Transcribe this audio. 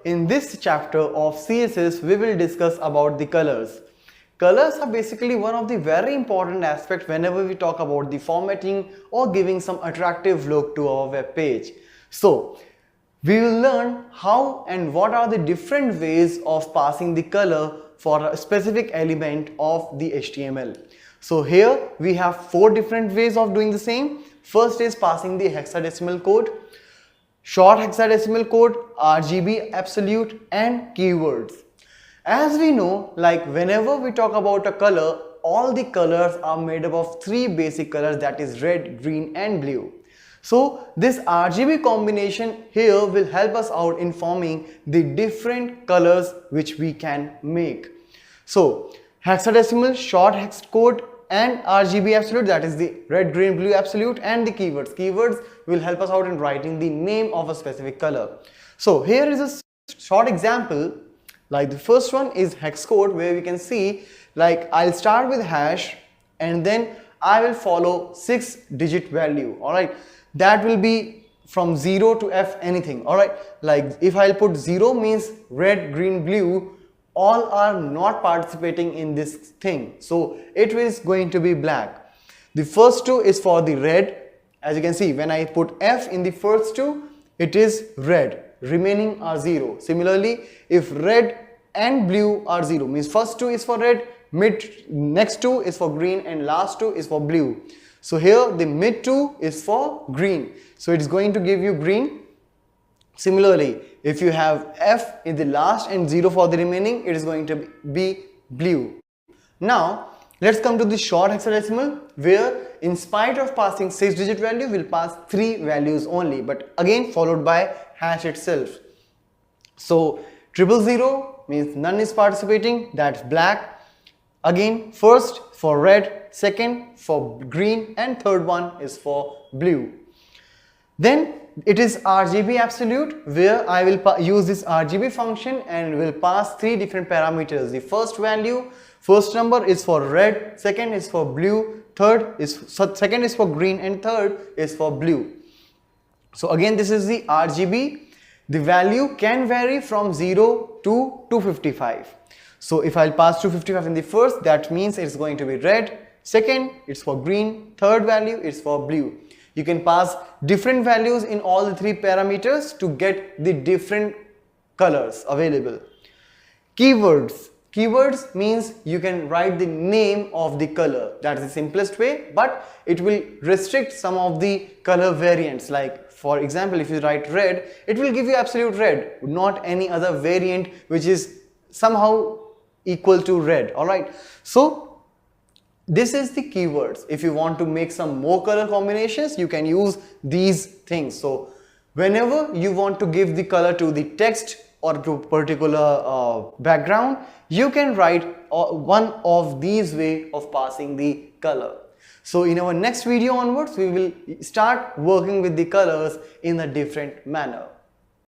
In this chapter of CSS, we will discuss about the colors. Colors are basically one of the very important aspects whenever we talk about the formatting or giving some attractive look to our web page. So, we will learn how and what are the different ways of passing the color for a specific element of the HTML. So here we have 4 different ways of doing the same. First is passing the hexadecimal code, short hexadecimal code, RGB absolute, and keywords. As we know, like whenever we talk about a color, all the colors are made up of 3 basic colors, that is red, green and blue. So this RGB combination here will help us out in forming the different colors which we can make. So hexadecimal, short hex code and RGB absolute, that is the red, green, blue absolute, and the keywords. Keywords will help us out in writing the name of a specific color. So here is a short example. Like the first one is hex code, where we can see like I'll start with hash and then I will follow 6-digit value. Alright, that will be from 0 to F anything. Alright, like if I'll put 0 means red, green, blue, all are not participating in this thing, so it is going to be black. The first 2 is for the red. As you can see, when I put F in the first 2, it is red, remaining are 0. Similarly, if red and blue are 0, means first 2 is for red, next 2 is for green, and last 2 is for blue. So here the mid 2 is for green, so it is going to give you green. Similarly, if you have F in the last and 0 for the remaining, it is going to be blue. Now let's come to the short hexadecimal, where in spite of passing 6-digit value, we'll pass 3 values only, but again followed by hash itself. So 000 means none is participating, that's black. Again, first for red, second for green, and third one is for blue. Then it is RGB absolute, where I will use this RGB function and will pass 3 different parameters. The first number is for red, second is for blue, second is for green, and third is for blue. So again, this is the RGB. The value can vary from 0 to 255. So if I'll pass 255 in the first, that means it's going to be red, second it's for green, third value is for blue. You can pass different values in all the 3 parameters to get the different colors available. Keywords. Keywords means you can write the name of the color. That's the simplest way, but it will restrict some of the color variants. Like for example, if you write red, it will give you absolute red, not any other variant which is somehow equal to red. Alright, so this is the keywords. If you want to make some more color combinations, you can use these things. So whenever you want to give the color to the text or to a particular background, you can write one of these way of passing the color. So in our next video onwards, we will start working with the colors in a different manner.